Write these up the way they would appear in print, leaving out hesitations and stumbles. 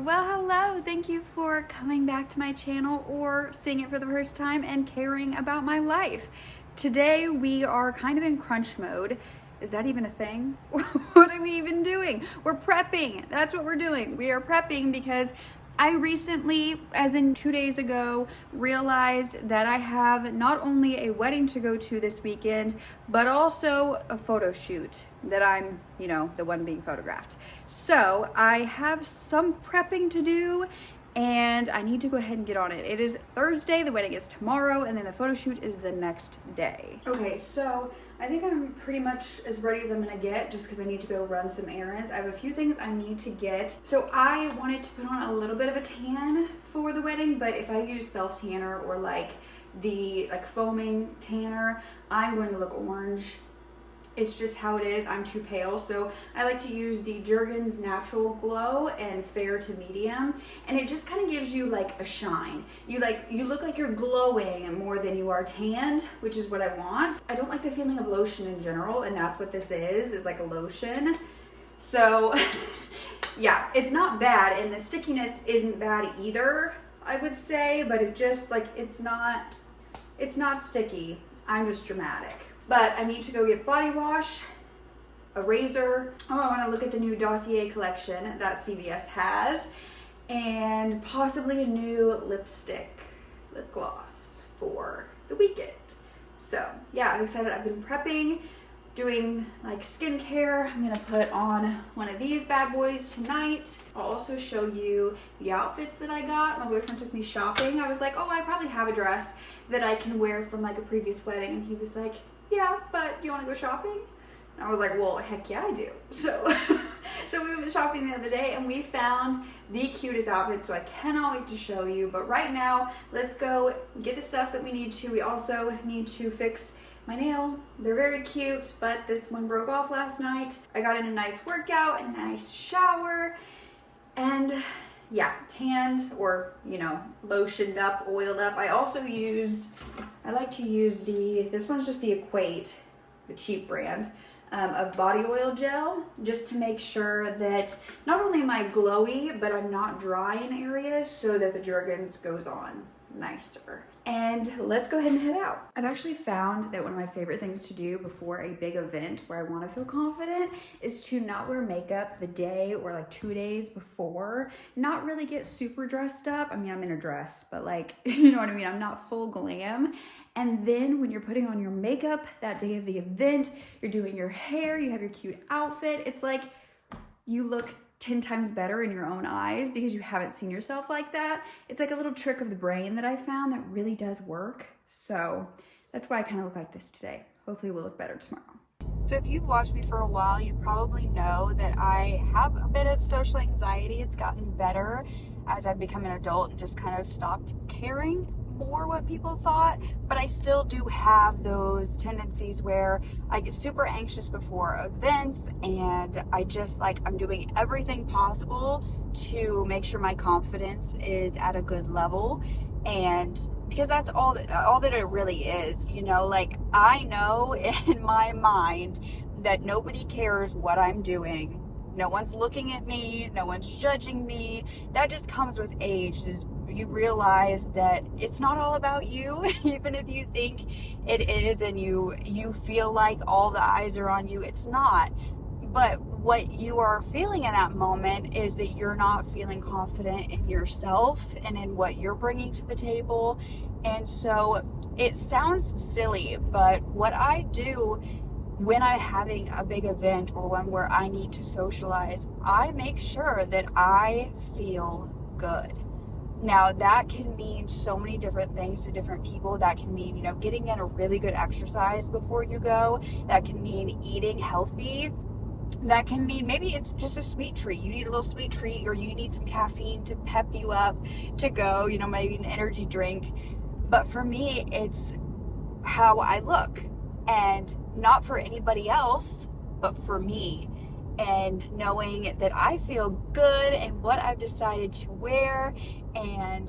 Well, hello. Thank you for coming back to my channel or seeing it for the first time and caring about my life. Today we are kind of in crunch mode. Is that even a thing? What are we even doing? We're prepping. That's what we're doing. We are prepping because I recently, as in 2 days ago, realized that I have not only a wedding to go to this weekend, but also a photo shoot that I'm, the one being photographed. So I have some prepping to do and I need to go ahead and get on it. It is Thursday, the wedding is tomorrow, and then the photo shoot is the next day. Okay, so I think I'm pretty much as ready as I'm gonna get just because I need to go run some errands. I have a few things I need to get. So I wanted to put on a little bit of a tan for the wedding, but if I use self tanner or the foaming tanner, I'm going to look orange. It's just how it is. I'm too pale, so I like to use the Jergens Natural Glow and Fair to Medium, and it just kind of gives you like a shine. You look like you're glowing more than you are tanned, which is what I want. I don't like the feeling of lotion in general, and that's what this is like a lotion. So yeah, it's not bad, and the stickiness isn't bad either, I would say, but it just it's not sticky. I'm just dramatic. But I need to go get body wash, a razor. Oh, I want to look at the new Dossier collection that CVS has, and possibly a new lip gloss for the weekend. So yeah, I'm excited. I've been prepping, doing skincare. I'm gonna put on one of these bad boys tonight. I'll also show you the outfits that I got. My boyfriend took me shopping. I was like, oh, I probably have a dress that I can wear from a previous wedding, and he was like, yeah, but you want to go shopping? And I was like, well, heck yeah, I do. So we went shopping the other day and we found the cutest outfit, so I cannot wait to show you. But right now, let's go get the stuff that we need to. We also need to fix my nail. They're very cute, but this one broke off last night. I got in a nice workout, a nice shower, and yeah, tanned or, lotioned up, oiled up. I like to use this one's just the Equate, the cheap brand, of body oil gel, just to make sure that not only am I glowy, but I'm not dry in areas, so that the Jergens goes on nicer. And let's go ahead and head out. I've actually found that one of my favorite things to do before a big event where I want to feel confident is to not wear makeup the day or 2 days before, not really get super dressed up. I mean, I'm in a dress, but you know what I mean? I'm not full glam. And then when you're putting on your makeup that day of the event, you're doing your hair, you have your cute outfit, it's like you look 10 times better in your own eyes because you haven't seen yourself like that. It's like a little trick of the brain that I found that really does work. So that's why I kind of look like this today. Hopefully we'll look better tomorrow. So if you've watched me for a while, you probably know that I have a bit of social anxiety. It's gotten better as I've become an adult and just kind of stopped caring more what people thought, but I still do have those tendencies where I get super anxious before events, and I just I'm doing everything possible to make sure my confidence is at a good level. And because that's all that it really is, I know in my mind that nobody cares what I'm doing. No one's looking at me, no one's judging me. That just comes with age. You realize that it's not all about you, even if you think it is and you feel like all the eyes are on you. It's not. But what you are feeling in that moment is that you're not feeling confident in yourself and in what you're bringing to the table. And so it sounds silly, but what I do when I'm having a big event or one where I need to socialize, I make sure that I feel good. Now, that can mean so many different things to different people. That can mean, getting in a really good exercise before you go. That can mean eating healthy. That can mean maybe it's just a sweet treat. You need a little sweet treat, or you need some caffeine to pep you up to go, maybe an energy drink. But for me, it's how I look, and not for anybody else, but for me. And knowing that I feel good in what I've decided to wear, and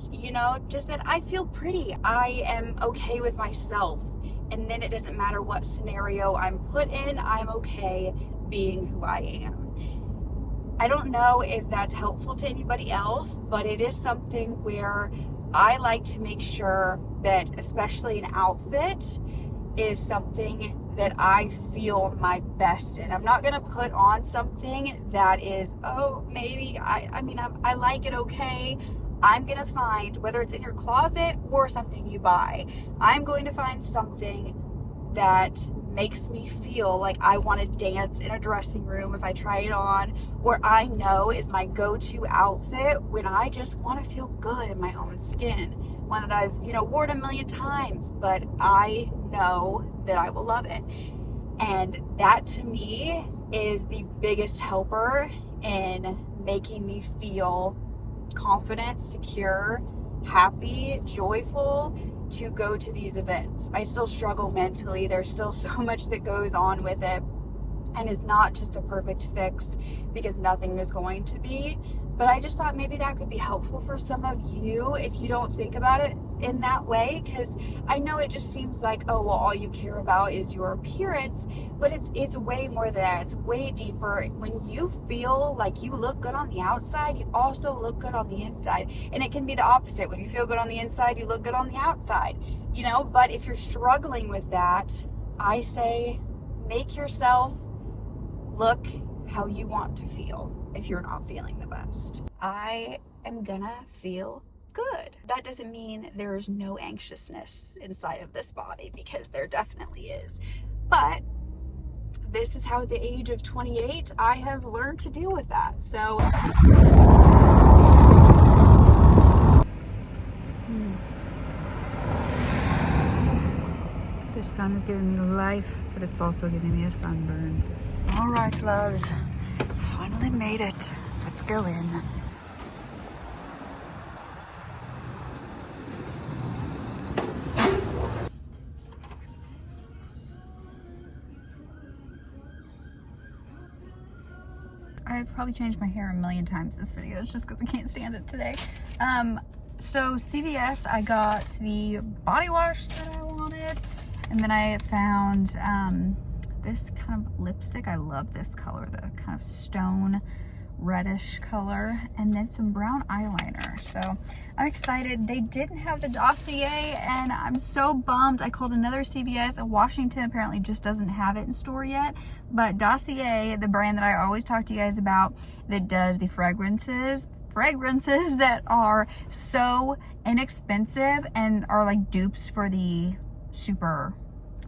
just that I feel pretty. I am okay with myself, and then it doesn't matter what scenario I'm put in, I'm okay being who I am. I don't know if that's helpful to anybody else, but it is something where I like to make sure that, especially an outfit, is something that I feel my best in. I'm not gonna put on something that is, oh, maybe I like it, okay. I'm gonna find, whether it's in your closet or something you buy, I'm going to find something that makes me feel like I want to dance in a dressing room if I try it on, or I know is my go-to outfit when I just want to feel good in my own skin, one that I've, worn a million times, but I know that I will love it. And that to me is the biggest helper in making me feel confident, secure, happy, joyful to go to these events. I still struggle mentally. There's still so much that goes on with it, and it's not just a perfect fix, because nothing is going to be. But I just thought maybe that could be helpful for some of you if you don't think about it in that way, because I know it just seems like, oh, well, all you care about is your appearance, but it's way more than that. It's way deeper. When you feel like you look good on the outside, you also look good on the inside. And it can be the opposite. When you feel good on the inside, you look good on the outside, but if you're struggling with that, I say make yourself look how you want to feel if you're not feeling the best. I am gonna feel good. That doesn't mean there's no anxiousness inside of this body, because there definitely is. But this is how at the age of 28, I have learned to deal with that. So the sun is giving me life, but it's also giving me a sunburn. All right, loves, finally made it. Let's go in. I've probably changed my hair a million times this video. It's just because I can't stand it today. So CVS, I got the body wash that I wanted, and then I found this kind of lipstick. I love this color, the kind of stone reddish color, and then some brown eyeliner. So I'm excited. They didn't have the Dossier, and I'm so bummed. I called another CVS, and Washington apparently just doesn't have it in store yet, but Dossier, the brand that I always talk to you guys about that does the fragrances that are so inexpensive and are like dupes for the super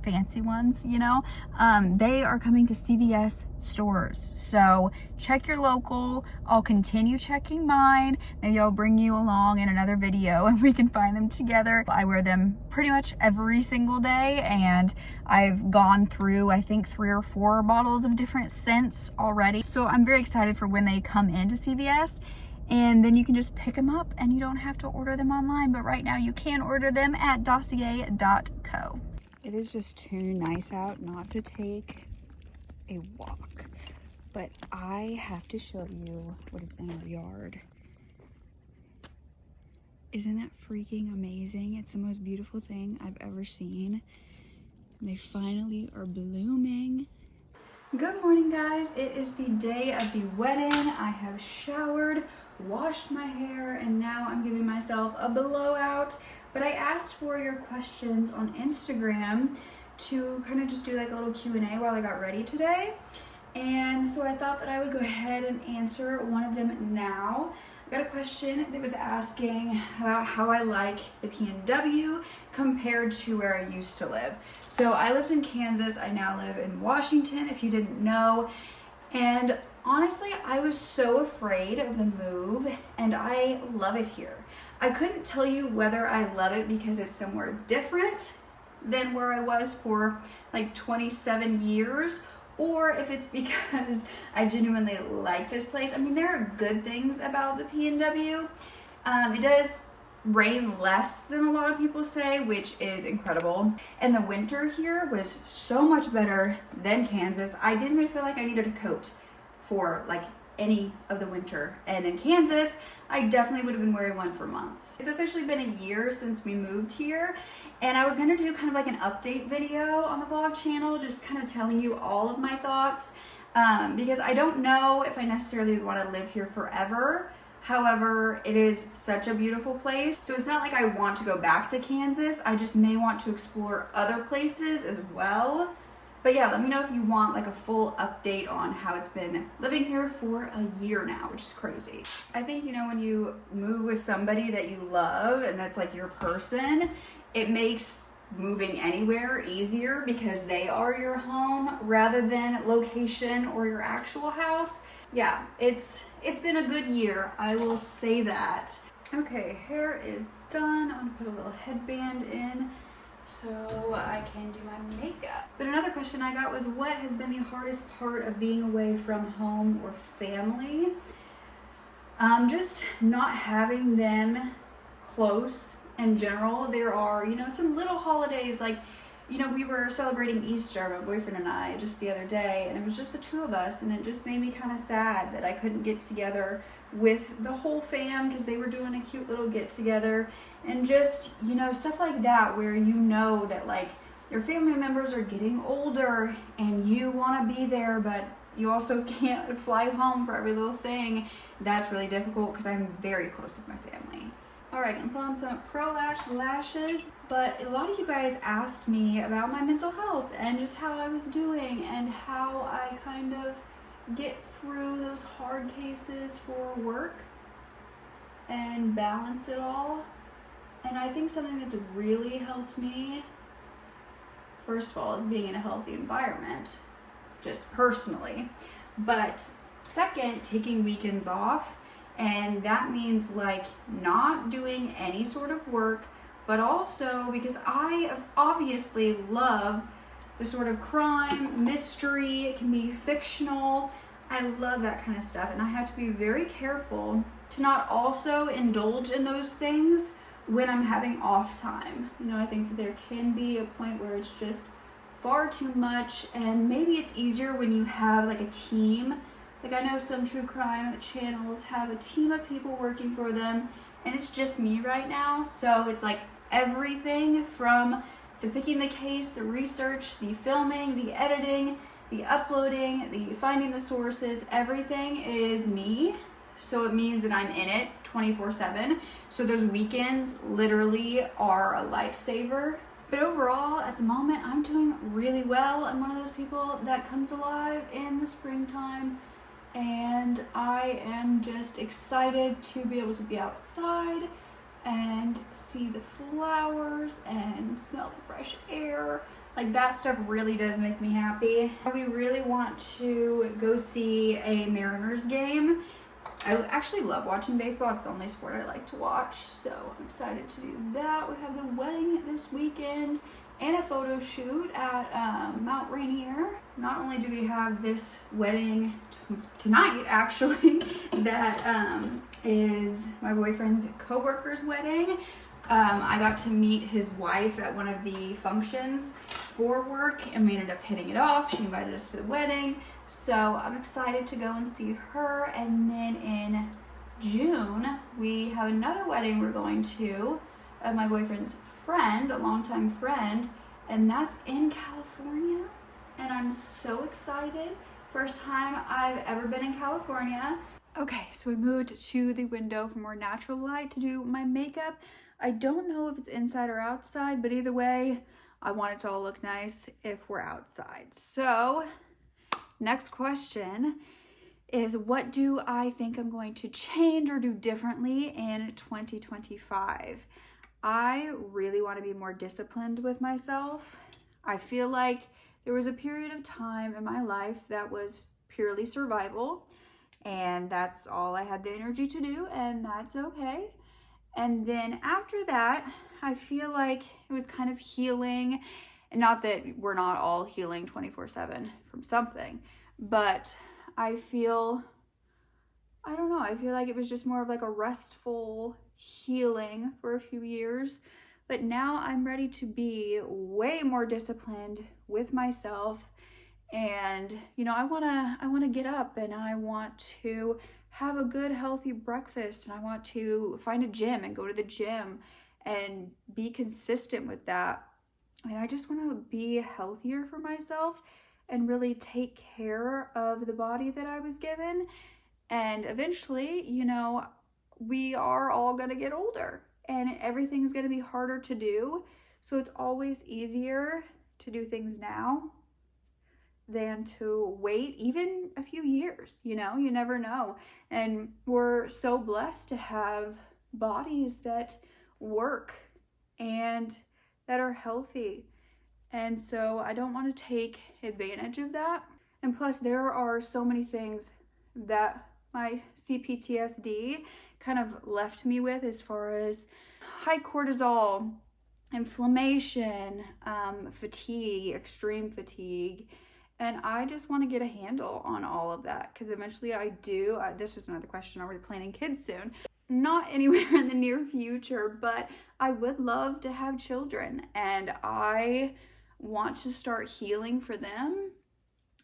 fancy ones, they are coming to CVS stores. So check your local. I'll continue checking mine. Maybe I'll bring you along in another video and we can find them together. I wear them pretty much every single day, and I've gone through, I think, 3 or 4 bottles of different scents already. So I'm very excited for when they come into CVS. And then you can just pick them up and you don't have to order them online. But right now you can order them at dossier.co. It is just too nice out not to take a walk. But I have to show you what is in our yard. Isn't that freaking amazing? It's the most beautiful thing I've ever seen. And they finally are blooming. Good morning, guys. It is the day of the wedding. I have showered, washed my hair, and now I'm giving myself a blowout. But I asked for your questions on Instagram to kind of just do like a little Q&A while I got ready today. And so I thought that I would go ahead and answer one of them now. I got a question that was asking about how I like the PNW compared to where I used to live. So I lived in Kansas. I now live in Washington, if you didn't know. And honestly, I was so afraid of the move, and I love it here. I couldn't tell you whether I love it because it's somewhere different than where I was for like 27 years, or if it's because I genuinely like this place. I mean, there are good things about the PNW. It does rain less than a lot of people say, which is incredible. And the winter here was so much better than Kansas. I didn't even feel like I needed a coat for like any of the winter. And in Kansas, I definitely would have been wearing one for months. It's officially been a year since we moved here, and I was gonna do kind of like an update video on the vlog channel, just kind of telling you all of my thoughts. because I don't know if I necessarily want to live here forever. However, it is such a beautiful place. So it's not like I want to go back to Kansas. I just may want to explore other places as well. But yeah, let me know if you want like a full update on how it's been living here for a year now, which is crazy. I think, you know, when you move with somebody that you love and that's like your person, it makes moving anywhere easier because they are your home rather than location or your actual house. Yeah, it's been a good year, I will say that. Okay, hair is done. I'm gonna put a little headband in so I can do my makeup. But another question I got was, what has been the hardest part of being away from home or family? Just not having them close in general. There are, you know, some little holidays, like, you know, we were celebrating Easter, my boyfriend and I, just the other day, and it was just the two of us, and it just made me kind of sad that I couldn't get together with the whole fam because they were doing a cute little get together, and just, you know, stuff like that where you know that like your family members are getting older and you want to be there, but you also can't fly home for every little thing. That's really difficult because I'm very close with my family. All right, I'm gonna put on some Pro Lash lashes, but a lot of you guys asked me about my mental health and just how I was doing and how I kind of get through those hard cases for work and balance it all. And I think something that's really helped me, first of all, is being in a healthy environment, just personally. But second, taking weekends off. And that means like not doing any sort of work, but also because I obviously love the sort of crime, mystery, it can be fictional. I love that kind of stuff. And I have to be very careful to not also indulge in those things when I'm having off time. You know, I think that there can be a point where it's just far too much, and maybe it's easier when you have like a team. Like I know some true crime channels have a team of people working for them, and it's just me right now. So it's like everything from the picking the case, the research, the filming, the editing, the uploading, the finding the sources, everything is me. So it means that I'm in it 24/7. So those weekends literally are a lifesaver. But overall, at the moment, I'm doing really well. I'm one of those people that comes alive in the springtime. And I am just excited to be able to be outside and see the flowers and smell the fresh air. Like that stuff really does make me happy. We really want to go see a Mariners game. I actually love watching baseball. It's the only sport I like to watch. So I'm excited to do that. We have the wedding this weekend and a photo shoot at Mount Rainier. Not only do we have this wedding tonight, actually, that is my boyfriend's coworker's wedding. I got to meet his wife at one of the functions for work, and we ended up hitting it off. She invited us to the wedding, so I'm excited to go and see her. And then in June, we have another wedding we're going to of my boyfriend's friend, a longtime friend, and that's in California. And I'm so excited. First time I've ever been in California. Okay, so we moved to the window for more natural light to do my makeup. I don't know if it's inside or outside, but either way, I want it to all look nice if we're outside. So, next question is, what do I think I'm going to change or do differently in 2025? I really want to be more disciplined with myself. I feel like there was a period of time in my life that was purely survival, and that's all I had the energy to do, and that's okay. And then after that, I feel like it was kind of healing. And not that we're not all healing 24/7 from something, but I feel like it was just more of like a restful healing for a few years. But now I'm ready to be way more disciplined with myself. And, you know, I want to get up and I want to have a good, healthy breakfast, and I want to find a gym and go to the gym and be consistent with that. And I just want to be healthier for myself. and really take care of the body that I was given. And eventually, you know, we are all going to get older and everything's going to be harder to do. So it's always easier to do things now than to wait even a few years. You know, you never know. And we're so blessed to have bodies that work and that are healthy. And so I don't want to take advantage of that. And plus, there are so many things that my CPTSD kind of left me with, as far as high cortisol, inflammation, fatigue, extreme fatigue. And I just want to get a handle on all of that, because eventually I do. This was another question: are we planning kids soon? Not anywhere in the near future, but I would love to have children, and I want to start healing for them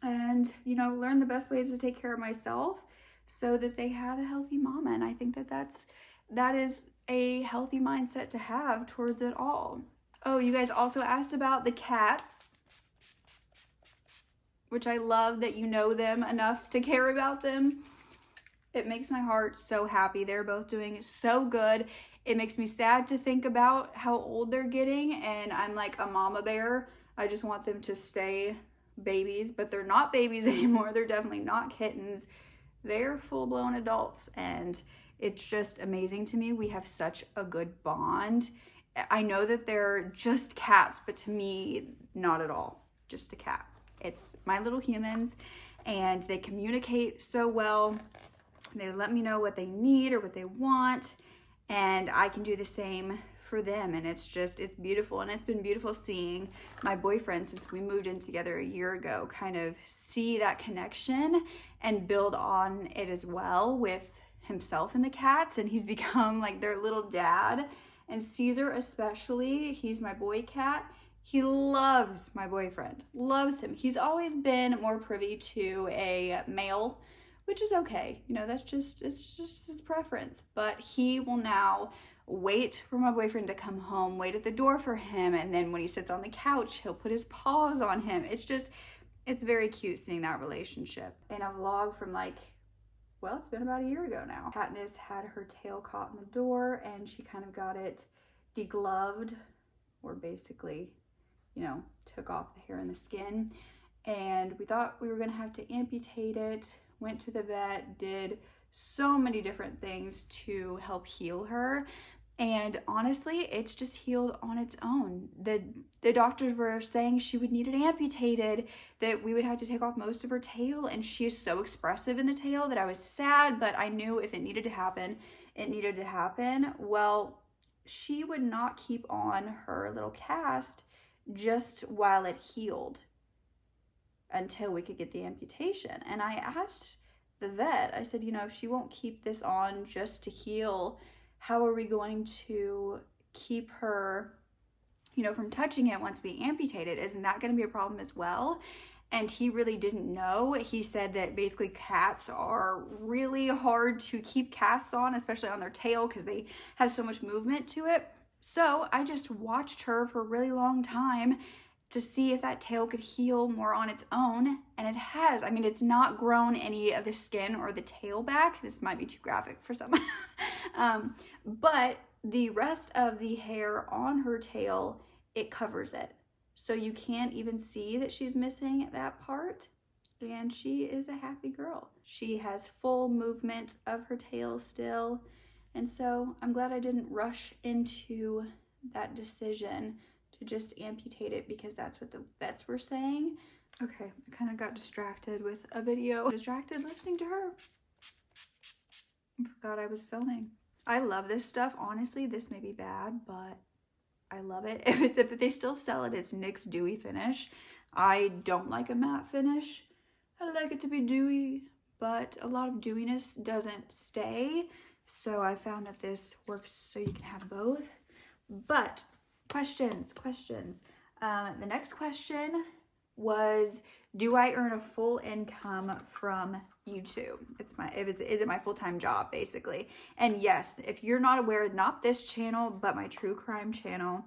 and, you know, learn the best ways to take care of myself so that they have a healthy mama. And I think that is a healthy mindset to have towards it all. Oh, you guys also asked about the cats, which I love that you know them enough to care about them. It makes my heart so happy. They're both doing so good. It makes me sad to think about how old they're getting, and I'm like a mama bear. I just want them to stay babies, but they're not babies anymore. They're definitely not kittens. They're full-blown adults, and it's just amazing to me. We have such a good bond. I know that they're just cats, but to me, not at all. Just a cat. It's my little humans, and they communicate so well. They let me know what they need or what they want, and I can do the same for them. And it's beautiful. And it's been beautiful seeing my boyfriend, since we moved in together a year ago, kind of see that connection and build on it as well with himself and the cats. And he's become like their little dad. And Caesar especially, he's my boy cat. He loves my boyfriend, loves him. He's always been more privy to a male, which is okay. You know, it's just his preference. But he will now wait for my boyfriend to come home, wait at the door for him, and then when he sits on the couch, he'll put his paws on him. It's very cute seeing that relationship. In a vlog from it's been about a year ago now, Katniss had her tail caught in the door, and she kind of got it degloved, or basically, you know, took off the hair and the skin. And we thought we were gonna have to amputate it. Went to the vet, did so many different things to help heal her. And honestly, it's just healed on its own. The doctors were saying she would need it amputated, that we would have to take off most of her tail. And she is so expressive in the tail that I was sad, but I knew if it needed to happen, it needed to happen. Well, she would not keep on her little cast just while it healed until we could get the amputation. And I asked the vet, I said, you know, if she won't keep this on just to heal, how are we going to keep her, you know, from touching it once we amputate it? Isn't that going to be a problem as well? And he really didn't know. He said that basically cats are really hard to keep casts on, especially on their tail, because they have so much movement to it. So I just watched her for a really long time to see if that tail could heal more on its own, and it has. I mean, it's not grown any of the skin or the tail back. This might be too graphic for some. But the rest of the hair on her tail, it covers it. So you can't even see that she's missing that part. And she is a happy girl. She has full movement of her tail still. And so I'm glad I didn't rush into that decision to just amputate it, because that's what the vets were saying. Okay, I kind of got distracted with a video. Distracted listening to her. I forgot I was filming. I love this stuff. Honestly, this may be bad, but I love it. If they still sell it, it's NYX Dewy Finish. I don't like a matte finish. I like it to be dewy, but a lot of dewiness doesn't stay. So I found that this works so you can have both. But questions. The next question was, do I earn a full income from YouTube? Is it my full-time job, basically? And yes, if you're not aware, not this channel, but my true crime channel,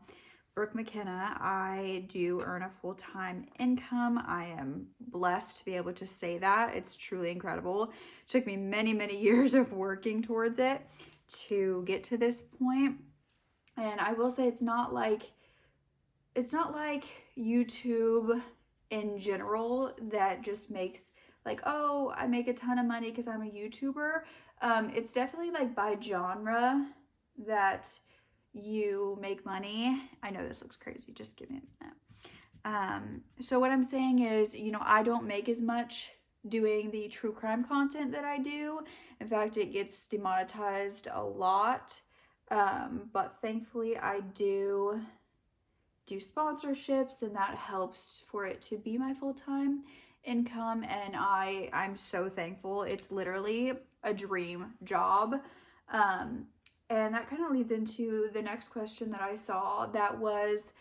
Brooke McKenna. I do earn a full-time income. I am blessed to be able to say that. It's truly incredible. It took me many, many years of working towards it to get to this point. And I will say it's not like YouTube in general that just makes like, oh, I make a ton of money because I'm a YouTuber. It's definitely like by genre that you make money. I know this looks crazy, just give me a minute. So what I'm saying is, you know, I don't make as much doing the true crime content that I do. In fact, it gets demonetized a lot. But thankfully I do sponsorships, and that helps for it to be my full-time income, and I'm so thankful. It's literally a dream job. And that kind of leads into the next question that I saw, that was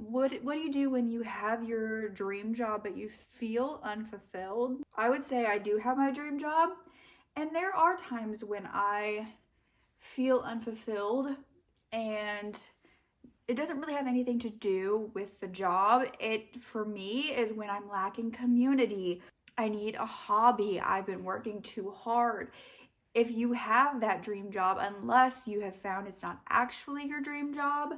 what do you do when you have your dream job but you feel unfulfilled? I would say I do have my dream job, and there are times when I feel unfulfilled, and it doesn't really have anything to do with the job. It, for me, is when I'm lacking community. I need a hobby. I've been working too hard. If you have that dream job, unless you have found it's not actually your dream job,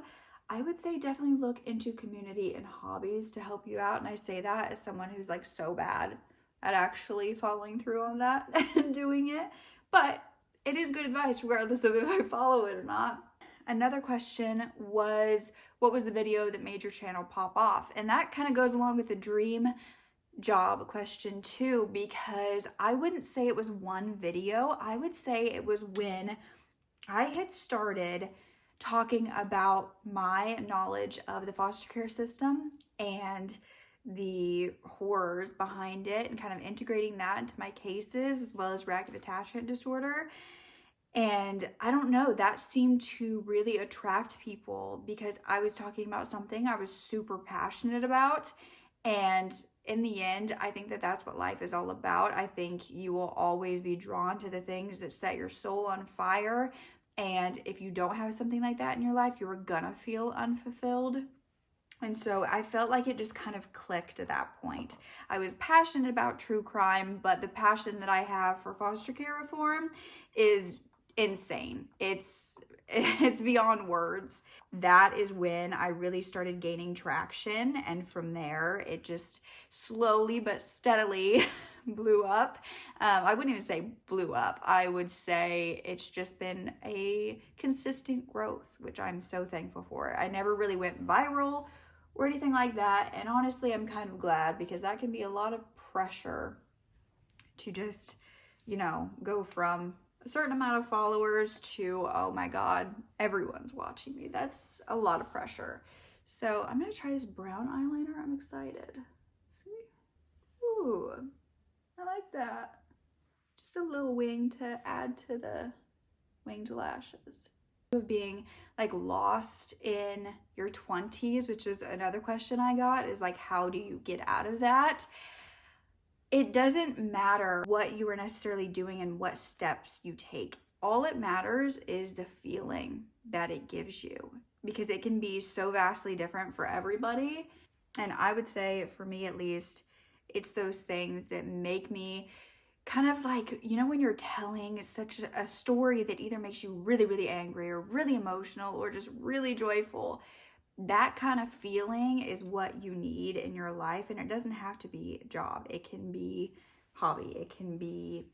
I would say definitely look into community and hobbies to help you out. And I say that as someone who's like so bad at actually following through on that and doing it. But it is good advice regardless of if I follow it or not. Another question was, what was the video that made your channel pop off? And that kind of goes along with the dream job question too, because I wouldn't say it was one video. I would say it was when I had started talking about my knowledge of the foster care system and the horrors behind it, and kind of integrating that into my cases, as well as reactive attachment disorder. And I don't know, that seemed to really attract people because I was talking about something I was super passionate about. And in the end, I think that that's what life is all about. I think you will always be drawn to the things that set your soul on fire. And if you don't have something like that in your life, you're gonna feel unfulfilled. And so I felt like it just kind of clicked at that point. I was passionate about true crime, but the passion that I have for foster care reform is insane. It's beyond words. That is when I really started gaining traction, and from there it just slowly but steadily blew up. I wouldn't even say blew up. I would say it's just been a consistent growth, which I'm so thankful for. I never really went viral or anything like that, and honestly I'm kind of glad, because that can be a lot of pressure to just, you know, go from a certain amount of followers to, oh my god, everyone's watching me. That's a lot of pressure. So I'm gonna try this brown eyeliner. I'm excited. See? Ooh, I like that. Just a little wing to add to the winged lashes. Of being like lost in your 20s, which is another question I got, is like, how do you get out of that? It doesn't matter what you are necessarily doing and what steps you take. All it matters is the feeling that it gives you, because it can be so vastly different for everybody. And I would say, for me at least, it's those things that make me kind of like, you know, when you're telling such a story that either makes you really, really angry or really emotional or just really joyful, that kind of feeling is what you need in your life. And it doesn't have to be a job. It can be hobby. It can be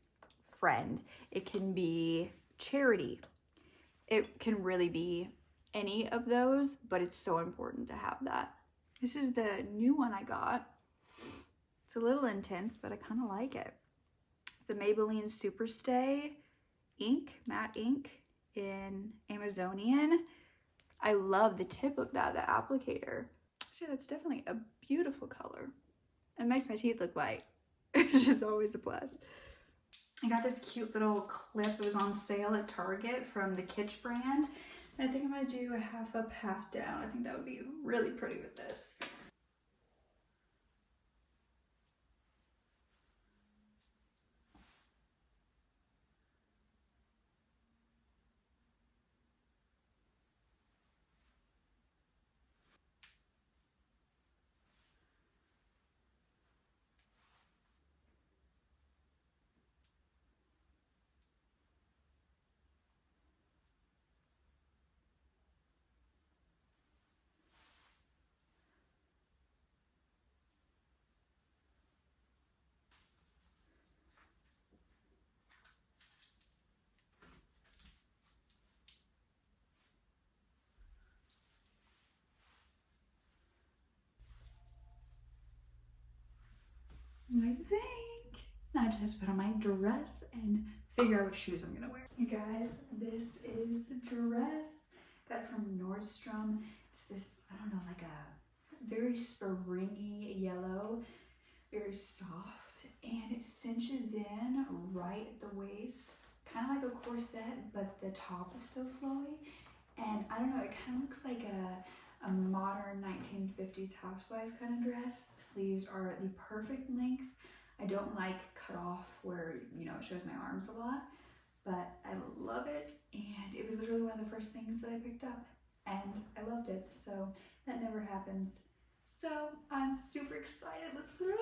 friend. It can be charity. It can really be any of those, but it's so important to have that. This is the new one I got. It's a little intense, but I kind of like it. It's the Maybelline Superstay ink, matte ink in Amazonian. I love the tip of that, the applicator. So that's definitely a beautiful color. It makes my teeth look white, which is always a plus. I got this cute little clip. It was on sale at Target from the Kitsch brand. And I think I'm gonna do a half up, half down. I think that would be really pretty with this. Now I just have to put on my dress and figure out what shoes I'm gonna wear. You guys, this is the dress. Got it from Nordstrom. It's this, I don't know, like a very springy yellow, very soft, and it cinches in right at the waist, kind of like a corset, but the top is still flowy. And I don't know, it kind of looks like a modern 1950s housewife kind of dress. The sleeves are the perfect length. I don't like cut off where, you know, it shows my arms a lot, but I love it. And it was literally one of the first things that I picked up and I loved it. So that never happens. So I'm super excited. Let's put it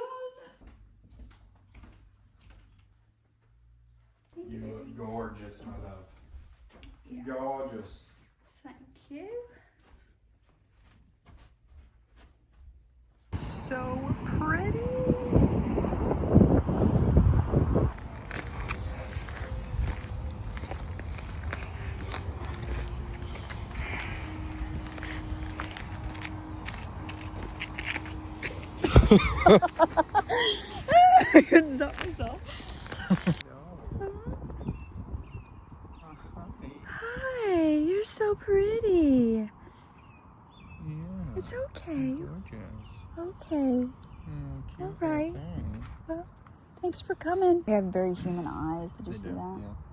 on. You look gorgeous, my love. Yeah. Gorgeous. Thank you. So pretty. I couldn't stop myself. Hi, you're so pretty. Yeah. It's okay. Gorgeous. Okay. Cute All right. thing. Well, thanks for coming. They have very human eyes. Did you see that? Yeah.